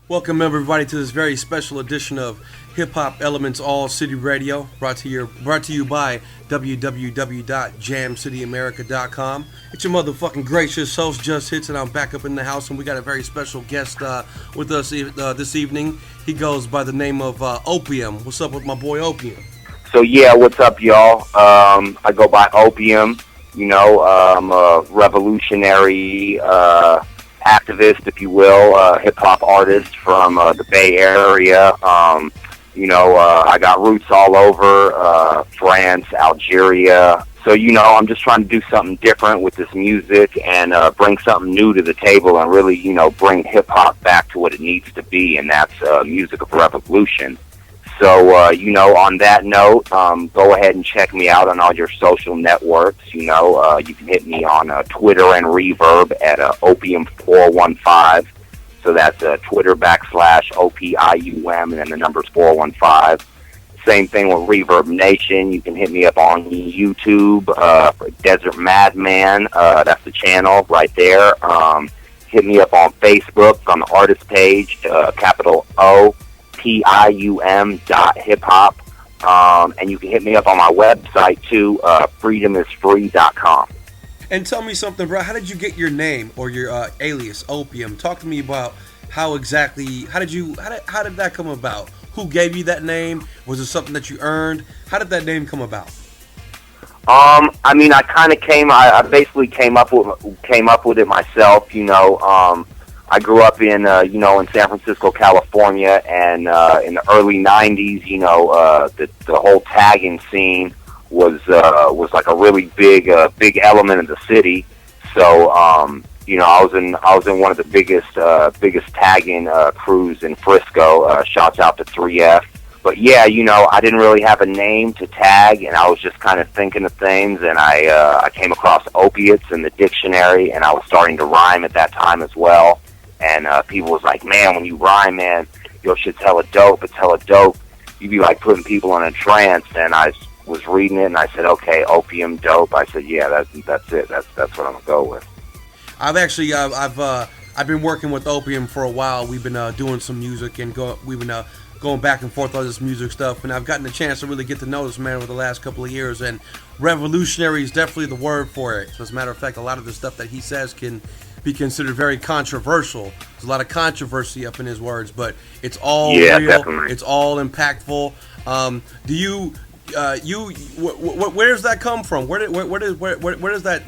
Welcome everybody to this very special edition of Hip Hop Elements All City Radio, brought to you by www.jamcityamerica.com. It's your motherfucking gracious host, Just Hits, and I'm back up in the house, and we got a very special guest with us this evening. He goes by the name of OPIUM. What's up with my boy OPIUM? So yeah, what's up, y'all? I go by OPIUM. I'm a revolutionary activist, if you will, hip-hop artist from the Bay Area. I got roots all over France, Algeria. So, I'm just trying to do something different with this music and bring something new to the table and really, bring hip-hop back to what it needs to be, and that's music of revolution. So, on that note, go ahead and check me out on all your social networks. You can hit me on Twitter and Reverb at OPIUM415. So that's Twitter /OPIUM and then the numbers 415. Same thing with Reverb Nation. You can hit me up on YouTube, Desert Madman. That's the channel right there. Hit me up on Facebook on the artist page, capital OPIUM.hiphop. And you can hit me up on my website too, freedomisfree.com. And tell me something, bro. How did you get your name or your alias, OPIUM? Talk to me about how did that come about? Who gave you that name? Was it something that you earned? How did that name come about? I basically came up with it myself. I grew up in San Francisco, California, and in the early '90s, the whole tagging scene was like a really big element of the city. So I was in one of the biggest tagging crews in Frisco. Shouts out to 3F. But yeah, I didn't really have a name to tag, and I was just kind of thinking of things, and I came across opiates in the dictionary, and I was starting to rhyme at that time as well. And people was like, man, when you rhyme, man, your shit's hella dope. It's hella dope. You be like putting people in a trance. And I was reading it, and I said, okay, opium dope. I said, yeah, that's it. That's what I'm gonna go with. I've been working with OPIUM for a while. We've been doing some music and we've been going back and forth on this music stuff, and I've gotten a chance to really get to know this man over the last couple of years. And revolutionary is definitely the word for it. So as a matter of fact, a lot of the stuff that he says can be considered very controversial. There's a lot of controversy up in his words, but it's all real. Definitely. It's all impactful. Where does that come from? Where does that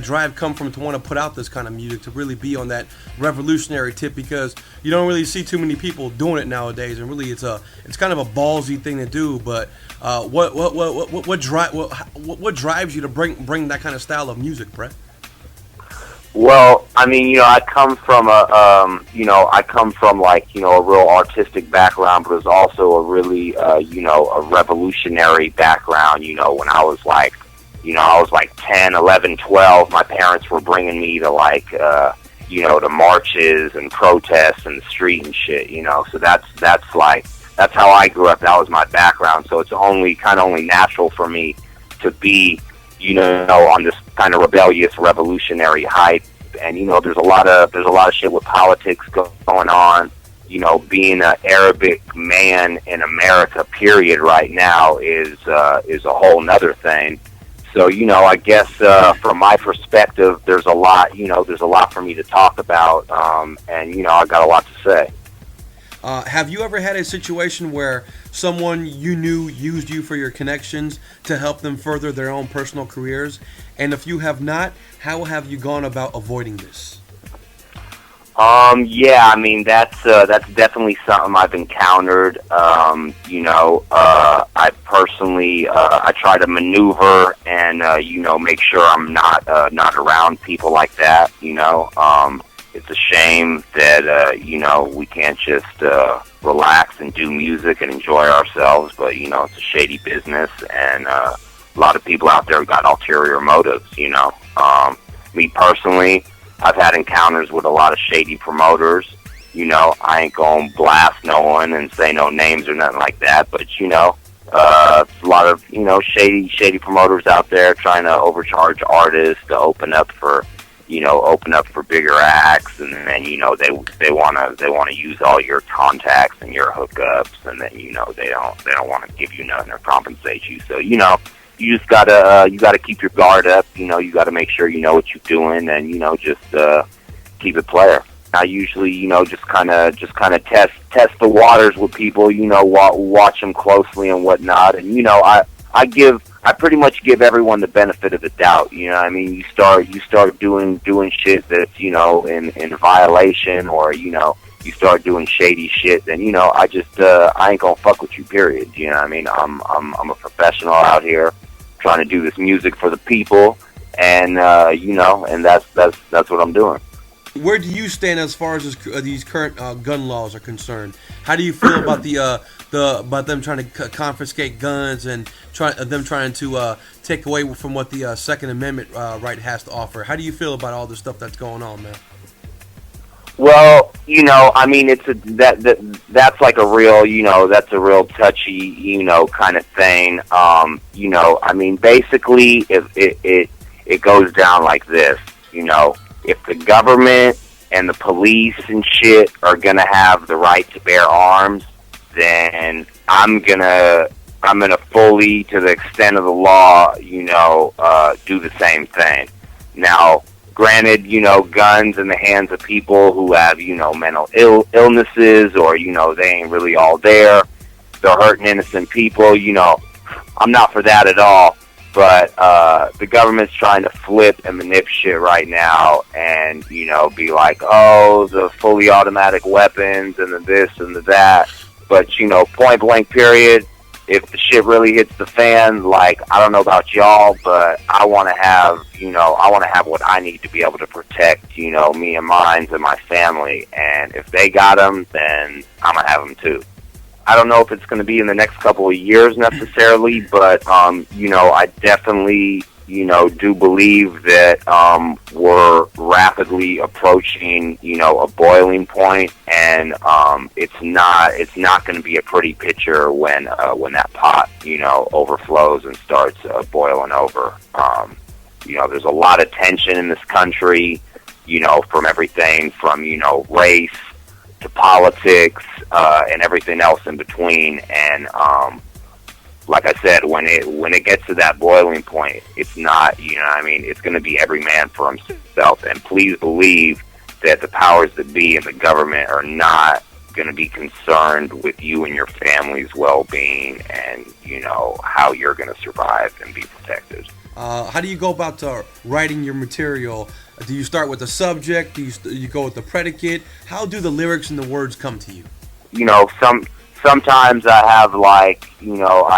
drive come from to want to put out this kind of music, to really be on that revolutionary tip? Because you don't really see too many people doing it nowadays, and really it's kind of a ballsy thing to do. But what drives you to bring that kind of style of music, Brett? Well, I come from a real artistic background, but it was also a really, a revolutionary background. When I was like 10, 11, 12, my parents were bringing me to to marches and protests in the street and shit, So that's how I grew up. That was my background. So it's only natural for me to be, on this kind of rebellious, revolutionary hype. And there's a lot of shit with politics going on. Being an Arabic man in America, period, right now is a whole nother thing. So I guess from my perspective, there's a lot for me to talk about, and I got a lot to say. Have you ever had a situation where someone you knew used you for your connections to help them further their own personal careers? And if you have not, how have you gone about avoiding this? Yeah, that's definitely something I've encountered. I personally, I try to maneuver and, make sure I'm not around people like that, It's a shame that, we can't just relax and do music and enjoy ourselves, but, it's a shady business, and a lot of people out there got ulterior motives, Me personally, I've had encounters with a lot of shady promoters. I ain't gonna blast no one and say no names or nothing like that, but, a lot of, shady promoters out there trying to overcharge artists to open up for, open up for bigger acts, and then they wanna use all your contacts and your hookups, and then they don't want to give you nothing or compensate you. So you just gotta keep your guard up. You gotta make sure you know what you're doing, and just keep it player. I usually just kind of test the waters with people. Watch them closely and whatnot, and I pretty much give everyone the benefit of the doubt. You start doing shit that's in violation, or you start doing shady shit, then I ain't gonna fuck with you, period. I'm a professional out here trying to do this music for the people, and and that's what I'm doing. Where do you stand as far as these current gun laws are concerned? How do you feel about about them trying to confiscate guns and them trying to take away from what the Second Amendment right has to offer? How do you feel about all the stuff that's going on, man? Well, that's like a real, that's a real touchy, kind of thing. Basically, if it goes down like this, if the government and the police and shit are gonna have the right to bear arms, then I'm gonna fully, to the extent of the law, do the same thing. Now, granted, guns in the hands of people who have, mental illnesses, or, they ain't really all there, they're hurting innocent people, I'm not for that at all. But the government's trying to flip and manipulate shit right now, and be like, oh, the fully automatic weapons and the this and the that. But point blank period, if the shit really hits the fan, like, I don't know about y'all, but I want to have what I need to be able to protect me and mine and my family. And if they got them, then I'm gonna have them too. I don't know if it's going to be in the next couple of years necessarily, but, I definitely, do believe that we're rapidly approaching, a boiling point, and it's not going to be a pretty picture when that pot, overflows and starts boiling over. There's a lot of tension in this country, from everything from, race to politics, and everything else in between. And like I said, when it gets to that boiling point, it's not, it's going to be every man for himself. And please believe that the powers that be in the government are not going to be concerned with you and your family's well-being, and how you're going to survive and be protected. How do you go about writing your material? Do you start with the subject? Do you go with the predicate? How do the lyrics and the words come to you? Sometimes I have I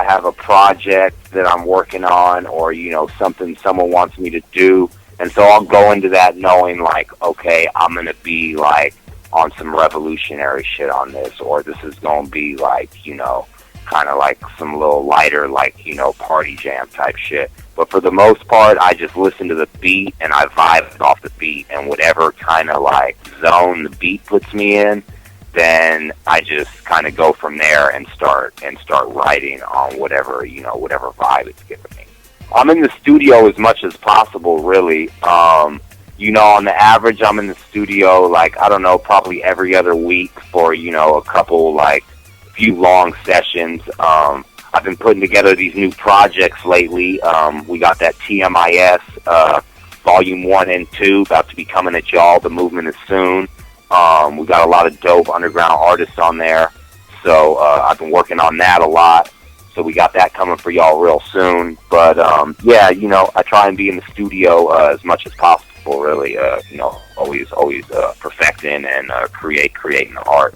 have a project that I'm working on, or something someone wants me to do, and so I'll go into that knowing okay, I'm gonna be on some revolutionary shit on this, or this is gonna be kind of some little lighter party jam type shit. But for the most part, I just listen to the beat and I vibe off the beat, and whatever kind of zone the beat puts me in, then I just kind of go from there and start writing on whatever vibe it's giving me. I'm in the studio as much as possible, really. On the average, I'm in the studio I don't know, probably every other week for a couple few long sessions. I've been putting together these new projects lately. We got that TMIS Volume 1 and 2 about to be coming at y'all. The movement is soon. We got a lot of dope underground artists on there. So I've been working on that a lot. So we got that coming for y'all real soon. But I try and be in the studio as much as possible, really. Always perfecting and creating the art.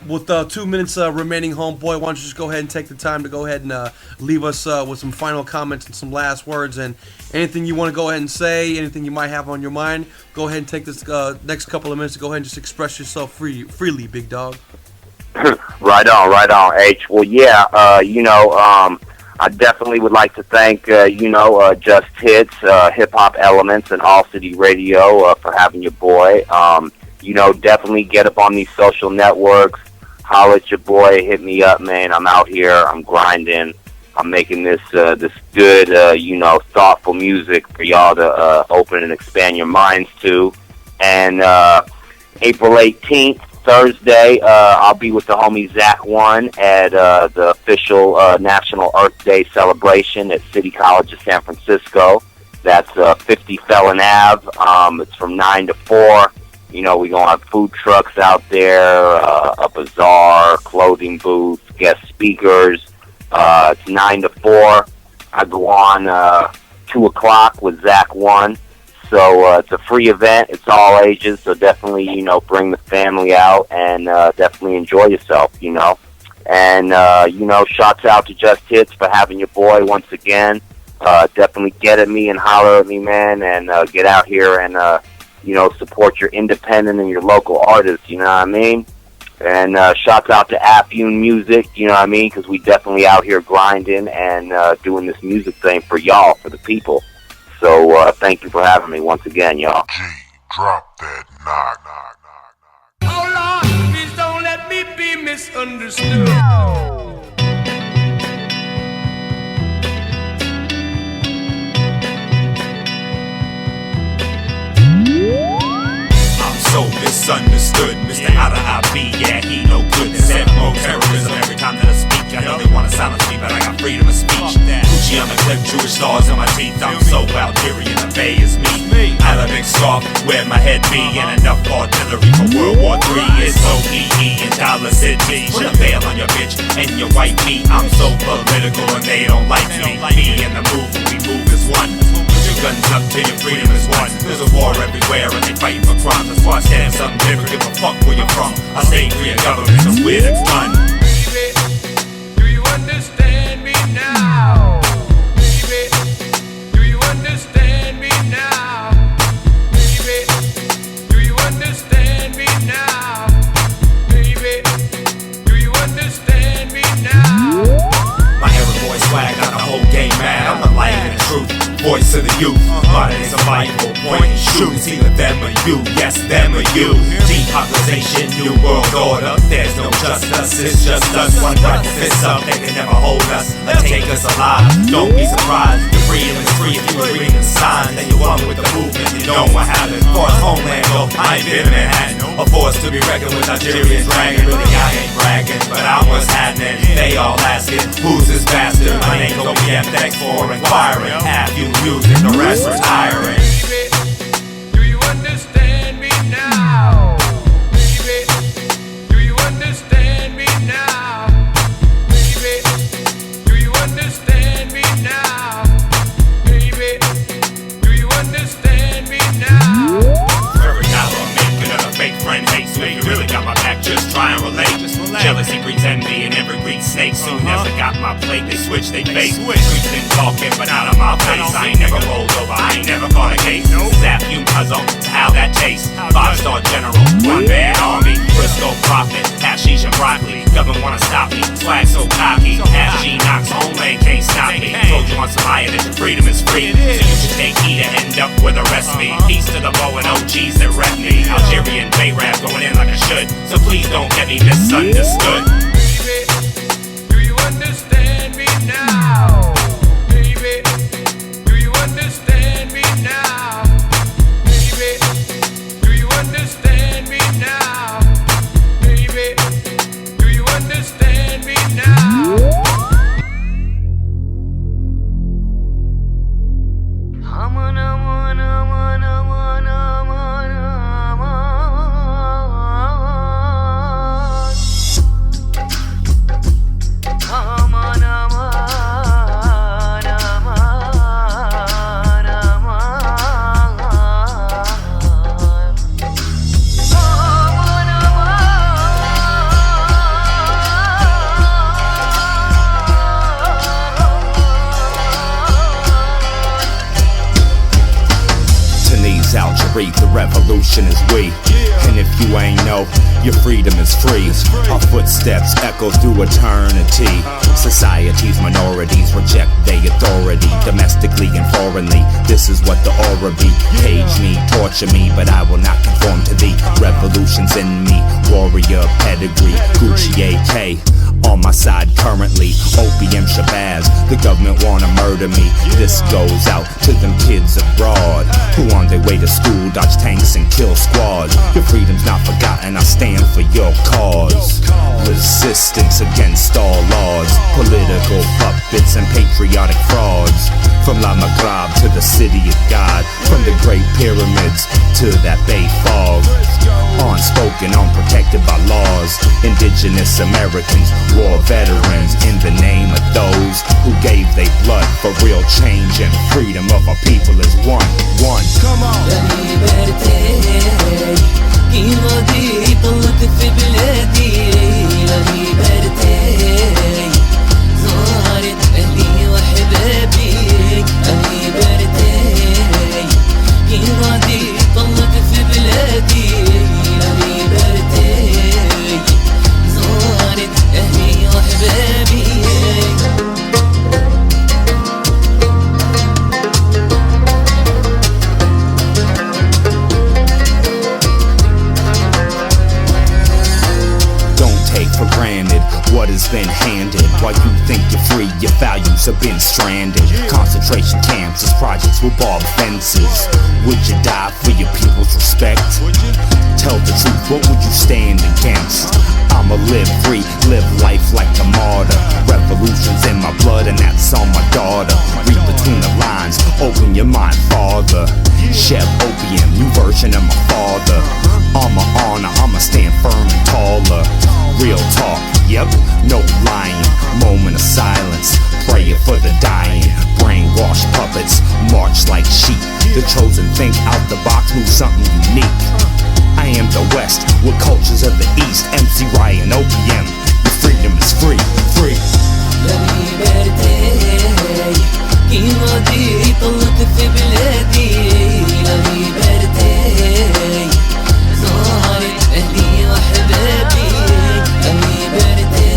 With 2 minutes remaining, homeboy, why don't you just go ahead and take the time to go ahead and leave us with some final comments and some last words, and anything you want to go ahead and say, anything you might have on your mind, go ahead and take this next couple of minutes to go ahead and just express yourself freely, big dog. Right on, H. Well, yeah, I definitely would like to thank, Just Hits, Hip Hop Elements, and All City Radio for having your boy. Definitely get up on these social networks. Holla at your boy, hit me up, man. I'm out here, I'm grinding, I'm making this good, thoughtful music for y'all to open and expand your minds to. And April 18th, Thursday, I'll be with the homie Zach One at the official National Earth Day celebration at City College of San Francisco. That's 50 Felon Ave. It's from 9 to 4. We're going to have food trucks out there, a bazaar, clothing booth, guest speakers. It's 9 to 4. I go on 2 o'clock with Zach One. So it's a free event. It's all ages. So definitely, bring the family out and definitely enjoy yourself, And, shouts out to Just Hits for having your boy once again. Definitely get at me and holler at me, man, and get out here and, support your independent and your local artists, you know what I mean? And shouts out to OPIUM Music, you know what I mean? Because we definitely out here grinding and doing this music thing for y'all, for the people. So thank you for having me once again, y'all. G, drop that knock. Oh Lord, please don't let me be misunderstood. So misunderstood, Mr. Outta IB, yeah, he no good. Said more terrorism every time that I speak. I know they wanna silence me, but I got freedom of speech. Gucci on the clip, Jewish stars in my teeth. I'm so Algerian, the Bay is me. I have a big scarf where my head be, and enough artillery for World War III. It's OEE in Dollar City. Put a veil on your bitch and your white meat. I'm so political and they don't like me. Me and the move, we move as one. Guns up till your freedom is won. There's a war everywhere and they fighting for crimes. That's why I stand something different, give a fuck where you're from. I stay free of government, so weird it's fun. Baby, do you understand me now? Baby, do you understand me now? Baby, do you understand me now? Baby, do you understand me now? My era boy swag got the whole game mad. I'm the light and the truth, voice of the youth. Modern survival, point and shoot. It's either them or you, yes, them or you. Depopulation, new world order. There's no justice, it's just us. One right fist up, they can never hold us or take us alive. Don't be surprised, your freedom is free. If you was reading the signs, then you're one with the movement. You know what happened. For us homeland, go, I ain't been in Manhattan. A force to be reckoned with, Nigerians dragging. Really, I ain't bragging, but I was happening. They all asking, who's this bastard? My name gon' be FX for inquiring. OPIUM Music, the rest retiring. Baby, do you understand me now? Baby, do you understand me now? Baby, do you understand me now? Baby, do you understand me now? Every dollar I'm making of a fake friend hates me. You really got my back, just try and relate. Jealousy breeds envy and every breeds snake. Soon as I got my plate, they switch they face. Streets been talking, but not on my face. I ain't never rolled over, I ain't never caught a case. OPIUM puzzle, how that tastes. 5-star general, one-man army. Briscoe prophet, hashish and broccoli. Government wanna stop me, swag so cocky. Half G knocks, homeland can't stop me. Told you on some higher that your freedom is free. So you should take heed to end up with the rest of me. Peace to the bow and OGs that rep me. Algerian Bay rap going in like I should. So please don't get me misunderstood. Baby, do you understand me now? Baby, do you understand me now? Baby, do you understand me now? Baby, do you understand me now? The revolution is we. And if you ain't know, your freedom is free. Our footsteps echo through eternity. Society's minorities reject their authority. Domestically and foreignly, this is what the aura be. Cage me, torture me, but I will not conform to thee. Revolution's in me, warrior pedigree, Gucci AK. On my side currently, OPIUM SABBAH. The government wanna murder me. This goes out to them kids abroad who on their way to school dodge tanks and kill squads. Your freedom's not forgotten, I stand for your cause. Resistance against all laws, political puppets and patriotic frauds. From La Maghreb to the city of God, from the Great Pyramids to that Bay Fog. Unspoken, unprotected by laws. Indigenous Americans, war veterans, in the name of those who gave their blood for real change and freedom of our people is one. Come on. For granted what has been handed. While you think you're free, your values have been stranded. Concentration camps as projects with barbed fences. Would you die for your people's respect? Tell the truth, what would you stand against? I'ma live free, live life like a martyr. Revolution's in my blood and that's on my daughter. Read between the lines, open your mind, father. Chef Opium, new version of my father. On my honor, I'ma stand firm and taller. Real talk, yep, no lying. Moment of silence, prayer for the dying. Brainwashed puppets, march like sheep. The chosen think out the box, move something unique. I am the West, with cultures of the East. MC Ryan, OPM, your freedom is free, free. La liberté قيمتي طلت في بلادي. La liberté صارت أهلي وأحبابي. La liberté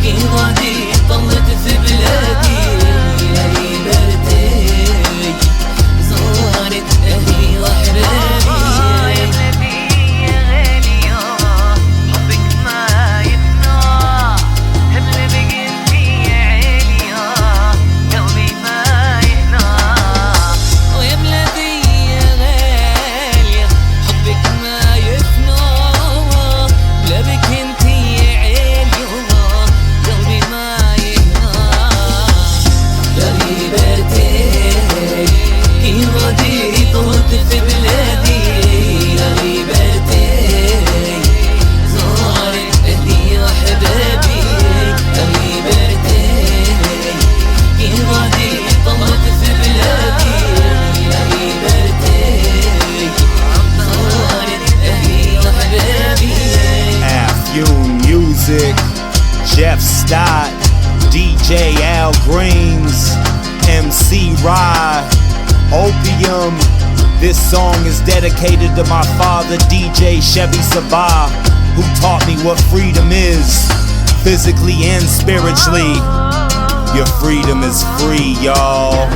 قيمتي طلت في بلادي. La liberté صارت أهلي وأحبابي. Jeff Stott, DJ Al Greens, MC Rye, OPIUM. This song is dedicated to my father, DJ Chevy Sabbah, who taught me what freedom is, physically and spiritually. Your freedom is free, y'all.